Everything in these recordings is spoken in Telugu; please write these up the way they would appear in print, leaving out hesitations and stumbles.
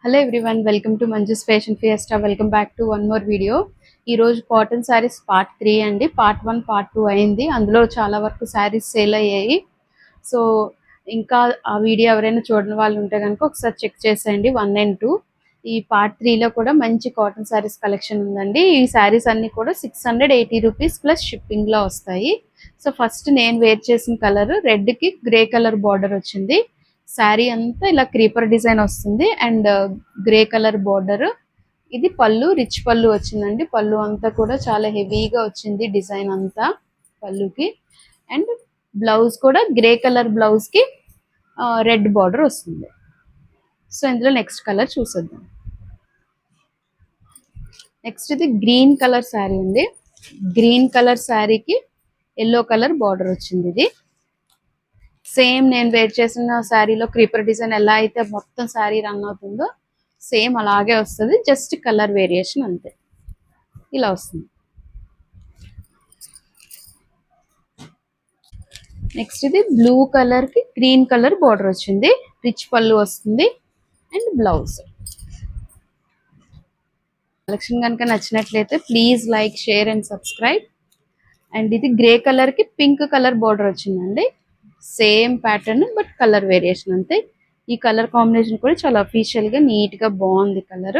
Hello everyone, welcome to Manju's fashion Fiesta. Welcome back to one more video. ఈరోజు కాటన్ శారీస్ పార్ట్ 3 అండి. పార్ట్ 1 పార్ట్ 2 అయింది. అందులో చాలా వరకు శారీస్ సేల్ అయ్యాయి. సో ఇంకా ఆ వీడియో ఎవరైనా చూడని వాళ్ళు ఉంటే కనుక ఒకసారి చెక్ చేసేయండి 1 and 2. ఈ పార్ట్ 3లో కూడా మంచి కాటన్ శారీస్ కలెక్షన్ ఉందండి. ఈ శారీస్ అన్ని కూడా 680 రూపీస్ ప్లస్ షిప్పింగ్లో వస్తాయి. సో ఫస్ట్ నేను వేర్ చేసిన కలర్ రెడ్కి గ్రే కలర్ బార్డర్ వచ్చింది. శారీ అంతా ఇలా క్రీపర్ డిజైన్ వస్తుంది అండ్ గ్రే కలర్ బార్డర్. ఇది పళ్ళు, రిచ్ పళ్ళు వచ్చిందండి. పళ్ళు అంతా కూడా చాలా హెవీగా వచ్చింది డిజైన్ అంతా పళ్ళుకి. అండ్ బ్లౌజ్ కూడా గ్రే కలర్ బ్లౌజ్ కి రెడ్ బార్డర్ వస్తుంది. సో ఇందులో నెక్స్ట్ కలర్ చూసేద్దాం. నెక్స్ట్ ఇది గ్రీన్ కలర్ శారీ ఉంది. గ్రీన్ కలర్ శారీకి ఎల్లో కలర్ బార్డర్ వచ్చింది. ఇది సేమ్ నేను వేర్ చేసిన శారీలో క్రీపర్ డిజైన్ ఎలా అయితే మొత్తం శారీ రన్ అవుతుందో సేమ్ అలాగే వస్తుంది. జస్ట్ కలర్ వేరియేషన్ అంతే. ఇలా వస్తుంది. నెక్స్ట్ ఇది బ్లూ కలర్ కి గ్రీన్ కలర్ బార్డర్ వచ్చింది. రిచ్ పళ్ళు వస్తుంది అండ్ బ్లౌజ్. కలెక్షన్ కనుక నచ్చినట్లయితే please like, share and subscribe. And ఇది గ్రే కలర్ కి పింక్ కలర్ బార్డర్ వచ్చిందండి. Same pattern but colour variation అంతే. ఈ కలర్ కాంబినేషన్ కూడా చాలా అఫీషియల్ గా నీట్ గా బాగుంది కలర్.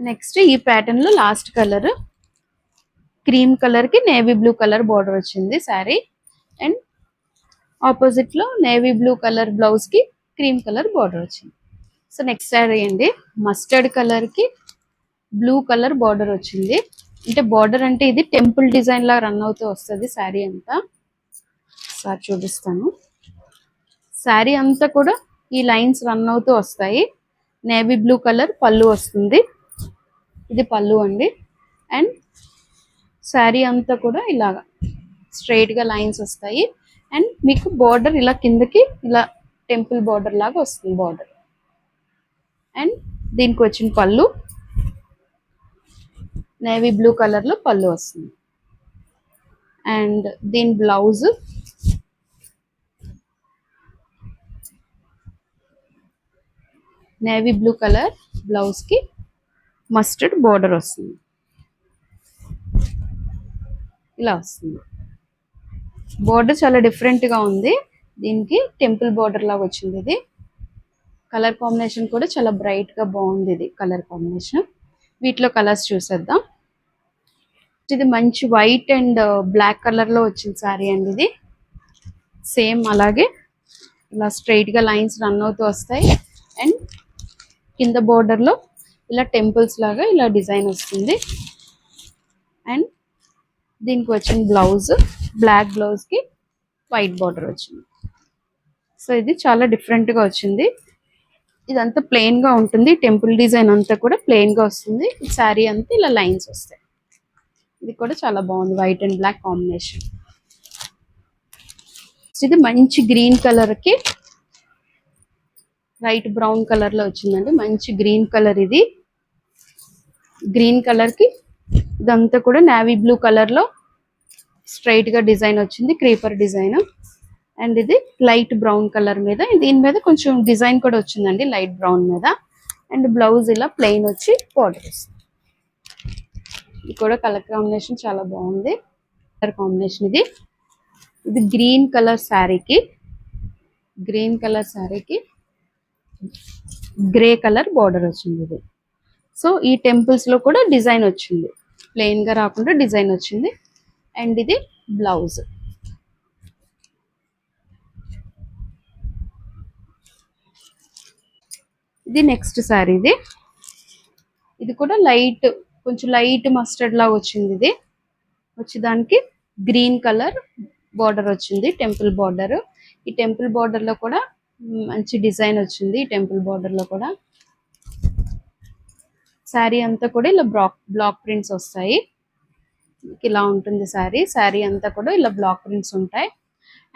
నెక్స్ట్ ఈ ప్యాటర్న్ లో లాస్ట్ కలర్ క్రీమ్ కలర్ కి నేవీ బ్లూ కలర్ బార్డర్ వచ్చింది శారీ. అండ్ ఆపోజిట్ లో నేవీ బ్లూ కలర్ బ్లౌజ్ కి క్రీమ్ కలర్ బార్డర్ వచ్చింది. సో నెక్స్ట్ శారీ అండి, మస్టర్డ్ కలర్ కి బ్లూ కలర్ బార్డర్ వచ్చింది. అంటే బార్డర్ అంటే ఇది టెంపుల్ డిజైన్ లా రన్ అవుతూ వస్తుంది శారీ అంతా. సార్ చూపిస్తాను. శారీ అంతా కూడా ఈ లైన్స్ రన్ అవుతూ వస్తాయి. నేవీ బ్లూ కలర్ పళ్ళు వస్తుంది. ఇది పళ్ళు అండి. అండ్ శారీ అంతా కూడా ఇలాగా స్ట్రైట్ గా లైన్స్ వస్తాయి. అండ్ మీకు బార్డర్ ఇలా కిందకి ఇలా టెంపుల్ బార్డర్ లాగా వస్తుంది బార్డర్. అండ్ దీనికి వచ్చిన పళ్ళు నేవీ బ్లూ కలర్ లో పళ్ళు వస్తుంది. అండ్ దీని blouse navy blue colour blouse కి మస్టర్డ్ బార్డర్ వస్తుంది. ఇలా వస్తుంది. బార్డర్ చాలా డిఫరెంట్ గా ఉంది. దీనికి టెంపుల్ బార్డర్ లాగా వచ్చింది. ఇది కలర్ కాంబినేషన్ కూడా చాలా బ్రైట్ గా బాగుంది. ఇది కలర్ కాంబినేషన్. వీటిలో కలర్స్ చూసేద్దాం. ఇది మంచి వైట్ అండ్ బ్లాక్ కలర్ లో వచ్చింది సారీ అండి. ఇది సేమ్ అలాగే ఇలా స్ట్రైట్ గా లైన్స్ రన్ అవుతూ వస్తాయి. అండ్ కింద బోర్డర్ లో ఇలా టెంపుల్స్ లాగా ఇలా డిజైన్ వస్తుంది. అండ్ దీనికి వచ్చిన బ్లౌజ్ బ్లాక్ బ్లౌజ్ కి వైట్ బార్డర్ వచ్చింది. సో ఇది చాలా డిఫరెంట్ గా వచ్చింది. ఇదంతా ప్లెయిన్ గా ఉంటుంది. టెంపుల్ డిజైన్ అంతా కూడా ప్లెయిన్ గా వస్తుంది. శారీ అంతా ఇలా లైన్స్ వస్తాయి. ఇది కూడా చాలా బాగుంది, వైట్ అండ్ బ్లాక్ కాంబినేషన్. ఇది మంచి గ్రీన్ కలర్ కి లైట్ బ్రౌన్ కలర్ లో వచ్చిందండి. మంచి గ్రీన్ కలర్. ఇది గ్రీన్ కలర్ కి ఇదంతా కూడా నేవీ బ్లూ కలర్ లో స్ట్రైట్ గా డిజైన్ వచ్చింది, క్రీపర్ డిజైన్. అండ్ ఇది లైట్ బ్రౌన్ కలర్ మీద, దీని మీద కొంచెం డిజైన్ కూడా వచ్చిందండి లైట్ బ్రౌన్ మీద. అండ్ బ్లౌజ్ ఇలా ప్లెయిన్ వచ్చి బార్డర్ వస్తుంది. ఇది కూడా కలర్ కాంబినేషన్ చాలా బాగుంది. కలర్ కాంబినేషన్ ఇది. ఇది గ్రీన్ కలర్ శారీకి గ్రే కలర్ బార్డర్ వచ్చింది. ఇది సో ఈ టెంపుల్స్ లో కూడా డిజైన్ వచ్చింది, ప్లెయిన్ గా రాకుండా డిజైన్ వచ్చింది. అండ్ ఇది బ్లౌజ్. ఇది నెక్స్ట్ శారీ. ఇది కూడా లైట్, కొంచెం లైట్ మస్టర్డ్ లాగా వచ్చింది. ఇది వచ్చి దానికి గ్రీన్ కలర్ బార్డర్ వచ్చింది, టెంపుల్ బార్డర్. ఈ టెంపుల్ బార్డర్ లో కూడా మంచి డిజైన్ వచ్చింది. ఈ టెంపుల్ బార్డర్ లో కూడా శారీ అంతా కూడా ఇలా బ్లాక్ ప్రింట్స్ వస్తాయి. ఇలా ఉంటుంది శారీ. శారీ అంతా కూడా ఇలా బ్లాక్ ప్రింట్స్ ఉంటాయి.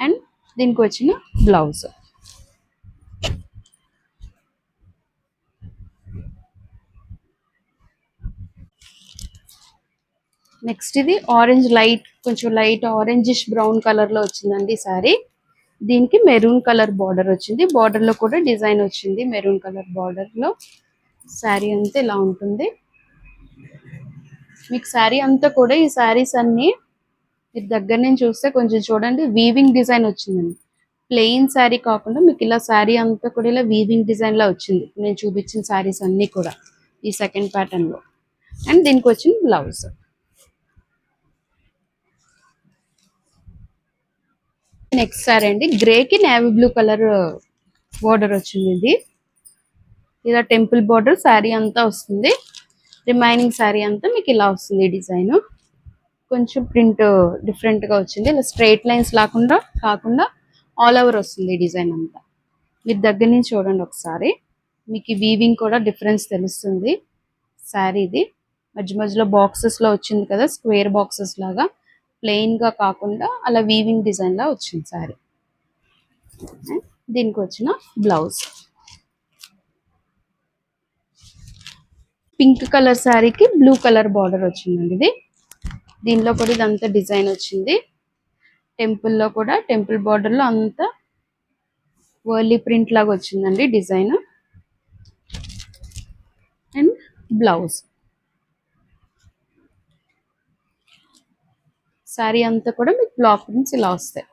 అండ్ దీనికి వచ్చిన బ్లౌజ్. నెక్స్ట్ ఇది ఆరెంజ్ లైట్, కొంచెం లైట్ ఆరెంజిష్ బ్రౌన్ కలర్ లో వచ్చిందండి శారీ. దీనికి మెరూన్ కలర్ బార్డర్ వచ్చింది. బార్డర్ లో కూడా డిజైన్ వచ్చింది మెరూన్ కలర్ బార్డర్ లో. శారీ అంతా ఇలా ఉంటుంది. మీకు శారీ అంతా కూడా ఈ శారీస్ అన్ని మీరు దగ్గర నుంచి చూస్తే కొంచెం చూడండి, వీవింగ్ డిజైన్ వచ్చిందండి. ప్లెయిన్ శారీ కాకుండా మీకు ఇలా శారీ అంతా కూడా ఇలా వీవింగ్ డిజైన్ లా వచ్చింది. నేను చూపించిన శారీస్ అన్ని కూడా ఈ సెకండ్ ప్యాటర్న్ లో. అండ్ దీనికి వచ్చిన బ్లౌజ్. నెక్స్ట్ శారీ అండి, గ్రే కి నేవీ బ్లూ కలర్ బోర్డర్ వచ్చింది. ఇది ఇలా టెంపుల్ బోర్డర్ శారీ అంతా వస్తుంది. రిమైనింగ్ శారీ అంతా మీకు ఇలా వస్తుంది డిజైన్. కొంచెం ప్రింట్ డిఫరెంట్ గా వచ్చింది. ఇలా స్ట్రైట్ లైన్స్ కాకుండా ఆల్ ఓవర్ వస్తుంది డిజైన్ అంతా. మీరు దగ్గర నుంచి చూడండి ఒకసారి, మీకు ఈ వీవింగ్ కూడా డిఫరెన్స్ తెలుస్తుంది. శారీ ఇది మధ్య మధ్యలో బాక్సెస్ లో వచ్చింది కదా, స్క్వేర్ బాక్సెస్ లాగా, ప్లెయిన్ గా కాకుండా అలా వీవింగ్ డిజైన్ లా వచ్చింది శారీ. దీనికి వచ్చిన బ్లౌజ్ పింక్ కలర్ శారీకి బ్లూ కలర్ బార్డర్ వచ్చిందండి. ఇది దీనిలో కూడా ఇదంతా డిజైన్ వచ్చింది. టెంపుల్ లో కూడా టెంపుల్ బార్డర్ లో అంతా వర్లీ ప్రింట్ లాగా వచ్చిందండి డిజైన్. And blouse. శారీ అంతా కూడా మీకు బ్లాక్ ప్రింట్స్ ఇలా వస్తాయి.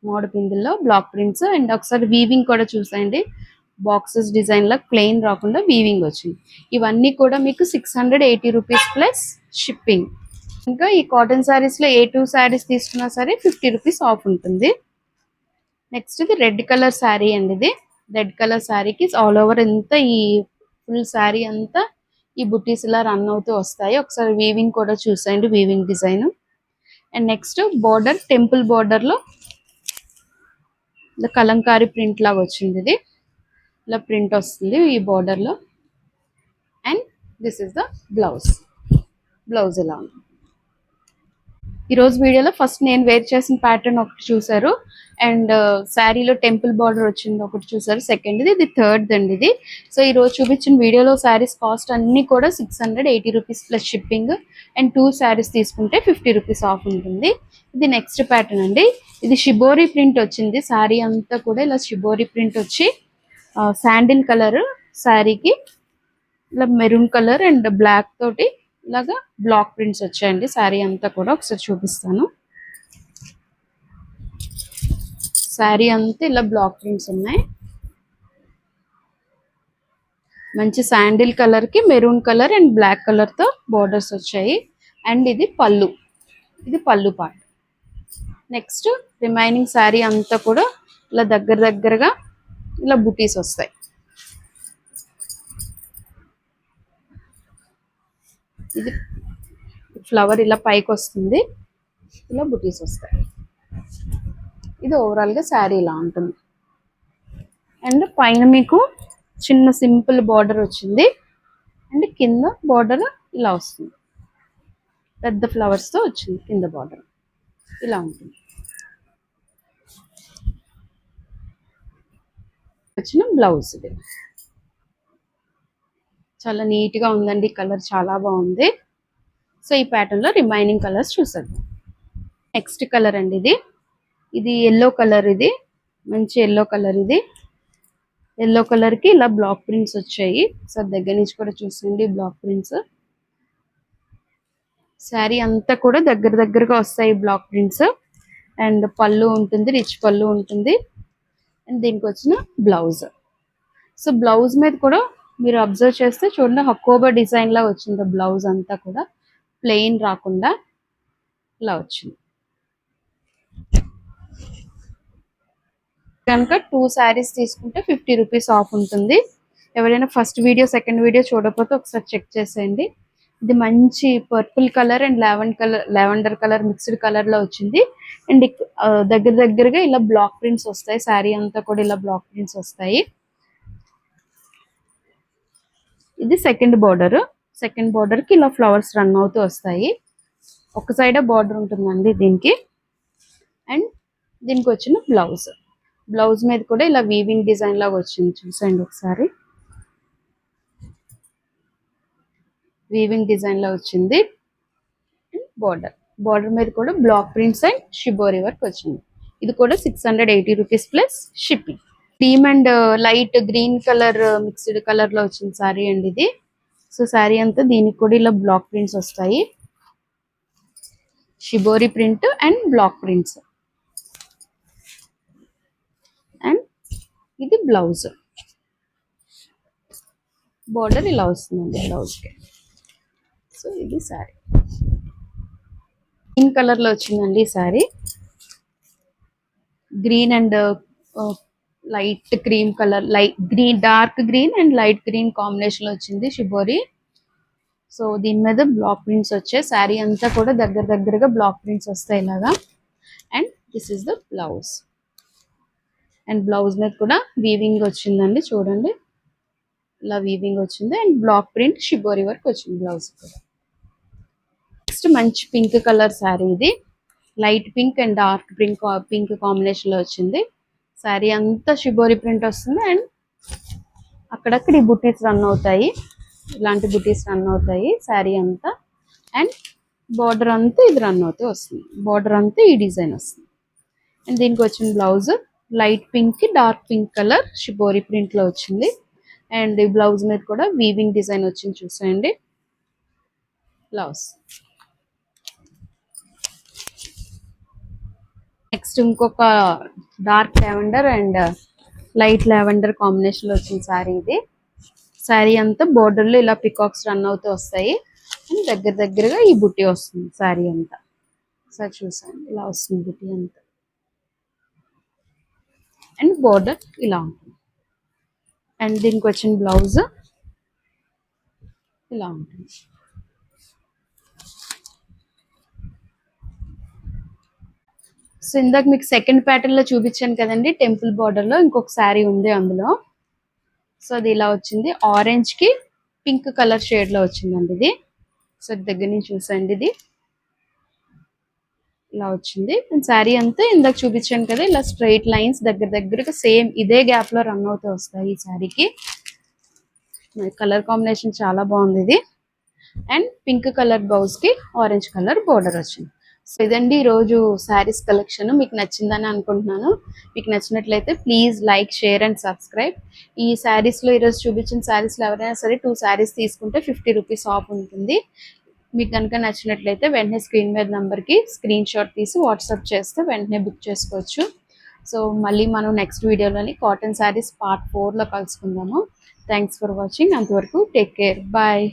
మోడ పిందుల్లో బ్లాక్ ప్రింట్స్. అండ్ ఒకసారి వీవింగ్ కూడా చూసేయండి, బాక్సెస్ డిజైన్ లా ప్లెయిన్ రాకుండా వీవింగ్ వచ్చింది. ఇవన్నీ కూడా మీకు 680 రూపీస్ ప్లస్ షిప్పింగ్. ఇంకా ఈ కాటన్ శారీస్ లో ఏ 2 శారీస్ తీసుకున్నా సరే 50 రూపీస్ ఆఫ్ ఉంటుంది. నెక్స్ట్ ఇది రెడ్ కలర్ శారీ అండి. ఇది రెడ్ కలర్ శారీకి ఆల్ ఓవర్ అంతా ఈ ఫుల్ శారీ అంతా ఈ బుటీస్ ఇలా రన్ అవుతూ వస్తాయి. ఒకసారి వీవింగ్ కూడా చూసేయండి, weaving design. And next border temple border లో కలంకారీ ప్రింట్ లాగా వచ్చింది. ఇది ఇలా ప్రింట్ వస్తుంది ఈ బార్డర్ లో. And this is the blouse. Blouse ఇలా ఉంది. ఈరోజు వీడియోలో ఫస్ట్ నేను వేర్ చేసిన ప్యాటర్న్ ఒకటి చూసారు. అండ్ శారీలో టెంపుల్ బార్డర్ వచ్చింది ఒకటి చూసారు. సెకండ్ ఇది థర్డ్ అండి ఇది. సో ఈరోజు చూపించిన వీడియోలో శారీస్ కాస్ట్ అన్ని కూడా 680 rupees plus shipping. And 2 saris తీసుకుంటే 50 రూపీస్ ఆఫ్ ఉంటుంది. ఇది నెక్స్ట్ ప్యాటర్న్ అండి. ఇది షిబోరి ప్రింట్ వచ్చింది. శారీ అంతా కూడా ఇలా షిబోరి ప్రింట్ వచ్చి శాండిల్ కలర్ శారీకి ఇలా మెరూన్ కలర్ అండ్ బ్లాక్ తోటి ఇలాగా బ్లాక్ ప్రింట్స్ వచ్చాయండి. శారీ అంతా కూడా ఒకసారి చూపిస్తాను. శారీ అంతా ఇలా బ్లాక్ ప్రింట్స్ ఉన్నాయి. మంచి శాండిల్ కలర్ కి maroon colour and black colour తో బోర్డర్స్ వచ్చాయి. అండ్ ఇది పళ్ళు. ఇది పళ్ళు పార్ట్. నెక్స్ట్ రిమైనింగ్ శారీ అంతా కూడా ఇలా దగ్గరగా ఇలా బుటీస్ వస్తాయి. ఇది ఫ్లవర్ ఇలా పైకి వస్తుంది, ఇలా బుటీస్ వస్తాయి. ఇది ఓవరాల్ గా శారీ ఇలా ఉంటుంది. అండ్ పైన మీకు చిన్న సింపుల్ బార్డర్ వచ్చింది. అండ్ కింద బార్డర్ ఇలా వస్తుంది, పెద్ద ఫ్లవర్స్ తో వచ్చింది కింద బార్డర్. ఇలా ఉంటుంది. వచ్చిన బ్లౌజ్ ఇది చాలా నీట్ గా ఉందండి. కలర్ చాలా బాగుంది. సో ఈ ప్యాటర్న్ లో రిమైనింగ్ కలర్స్ చూసేద్దాం. నెక్స్ట్ కలర్ అండి. ఇది ఎల్లో కలర్. ఇది మంచి ఎల్లో కలర్. ఇది ఎల్లో కలర్ కి ఇలా బ్లాక్ ప్రింట్స్ వచ్చాయి. సో దగ్గర నుంచి కూడా చూసండి బ్లాక్ ప్రింట్స్. శారీ అంతా కూడా దగ్గరగా వస్తాయి బ్లాక్ ప్రింట్స్. అండ్ పళ్ళు ఉంటుంది, రిచ్ పళ్ళు ఉంటుంది. అండ్ దీనికి వచ్చిన బ్లౌజ్. సో బ్లౌజ్ మీద కూడా మీరు అబ్జర్వ్ చేస్తే చూడండి, హకోబా డిజైన్ లా వచ్చింది బ్లౌజ్ అంతా కూడా, ప్లెయిన్ రాకుండా ఇలా వచ్చింది. కనుక 2 శారీస్ తీసుకుంటే 50 రూపీస్ ఆఫ్ ఉంటుంది. ఎవరైనా ఫస్ట్ వీడియో సెకండ్ వీడియో చూడకపోతే ఒకసారి చెక్ చేసేయండి. ఇది మంచి purple colour and lavender colour mixed colour లో వచ్చింది. అండ్ దగ్గరగా ఇలా బ్లాక్ ప్రింట్స్ వస్తాయి. శారీ అంతా కూడా ఇలా బ్లాక్ ప్రింట్స్ వస్తాయి. ఇది సెకండ్ బార్డర్. సెకండ్ బార్డర్ కి ఇలా ఫ్లవర్స్ రన్ అవుతూ వస్తాయి. ఒక సైడ్ బార్డర్ ఉంటుందండి దీనికి. అండ్ దీనికి వచ్చిన బ్లౌజ్. బ్లౌజ్ మీద కూడా ఇలా వీవింగ్ డిజైన్ లాగా వచ్చింది. చూసండి ఒకసారి, వీవింగ్ డిజైన్ లా వచ్చింది. బార్డర్ మీద కూడా block prints and shibori work వచ్చింది. ఇది కూడా 680 rupees plus shipping. Cream and light green colour mixed colour లో వచ్చిన సారీ అండి ఇది. సో సారీ అంతా దీనికి కూడా ఇలా బ్లాక్ ప్రింట్స్ వస్తాయి, shibori print and block prints. And ఇది బ్లౌజ్, బోర్డర్ ఇలా వస్తుందండి బ్లౌజ్కి. సో ఇది సారీ గ్రీన్ కలర్ లో వచ్చిందండి ఈ sorry. Green and light cream colour, light green, dark green and light green combination లో వచ్చింది షిబోరి. సో దీని మీద బ్లాక్ ప్రింట్స్ వచ్చాయి, శారీ అంతా కూడా దగ్గరగా బ్లాక్ ప్రింట్స్ వస్తాయి ఇలాగా. And this is the blouse. And blouse మీద కూడా వీవింగ్ వచ్చిందండి, చూడండి ఇలా వీవింగ్ వచ్చింది. And black print shibori work వచ్చింది బ్లౌజ్ కూడా. నెక్స్ట్ మంచి పింక్ కలర్ శారీ ఇది. Light pink and dark pink combination లో వచ్చింది. శారీ అంతా షిబోరి ప్రింట్ వస్తుంది. అండ్ అక్కడక్కడ ఈ బుటీస్ రన్ అవుతాయి, ఇలాంటి బుటీస్ రన్ అవుతాయి శారీ అంతా. అండ్ బార్డర్ అంతా ఇది రన్ అవుతూ వస్తుంది, బార్డర్ అంతా ఈ డిజైన్ వస్తుంది. అండ్ దీనికి వచ్చిన బ్లౌజ్ లైట్ పింక్ కి dark pink colour shibori print లో వచ్చింది. అండ్ ఈ బ్లౌజ్ మీద కూడా వీవింగ్ డిజైన్ వచ్చింది, చూసేయండి బ్లౌజ్. నెక్స్ట్ ఇంకొక dark lavender and light lavender combination లో వచ్చిన శారీ ఇది. శారీ అంతా బోర్డర్ లో ఇలా పికాక్స్ రన్ అవుతూ వస్తాయి. అండ్ దగ్గరగా ఈ బుట్టి వస్తుంది శారీ అంతా. సార్ చూసాను ఇలా వస్తుంది బుట్టి అంతా. అండ్ బోర్డర్ ఇలా ఉంటుంది. అండ్ దీనికి వచ్చిన బ్లౌజ్ ఇలా ఉంటుంది. సో ఇందాక మీకు సెకండ్ ప్యాటర్న్ లో చూపించాను కదండి, టెంపుల్ బార్డర్ లో ఇంకొక శారీ ఉంది అందులో. సో అది ఇలా వచ్చింది, ఆరెంజ్ కి పింక్ కలర్ షేడ్ లో వచ్చిందండి ఇది. సో దగ్గర నుంచి చూసండి, ఇది ఇలా వచ్చింది. అండ్ శారీ అంతా ఇందాక చూపించాను కదా ఇలా స్ట్రైట్ లైన్స్ దగ్గరగా సేమ్ ఇదే గ్యాప్ లో రన్ అవుతూ వస్తాయి ఈ శారీకి. కలర్ కాంబినేషన్ చాలా బాగుంది ఇది. అండ్ పింక్ కలర్ బ్లౌజ్ కి ఆరెంజ్ కలర్ బోర్డర్ వచ్చింది. సో ఇదండి ఈరోజు శారీస్ కలెక్షన్. మీకు నచ్చిందని అనుకుంటున్నాను. మీకు నచ్చినట్లయితే please like, share and subscribe. ఈ శారీస్లో ఈరోజు చూపించిన శారీస్లో ఎవరైనా సరే 2 శారీస్ తీసుకుంటే 50 రూపీస్ ఆఫ్ ఉంటుంది. మీకు కనుక నచ్చినట్లయితే వెంటనే స్క్రీన్ మీద నెంబర్కి స్క్రీన్ షాట్ తీసి వాట్సాప్ చేస్తే వెంటనే బుక్ చేసుకోవచ్చు. సో మళ్ళీ మనం నెక్స్ట్ వీడియోలోని కాటన్ శారీస్ పార్ట్ 4లో కలుసుకుందాము. Thanks for watching. అంతవరకు టేక్ కేర్, బాయ్.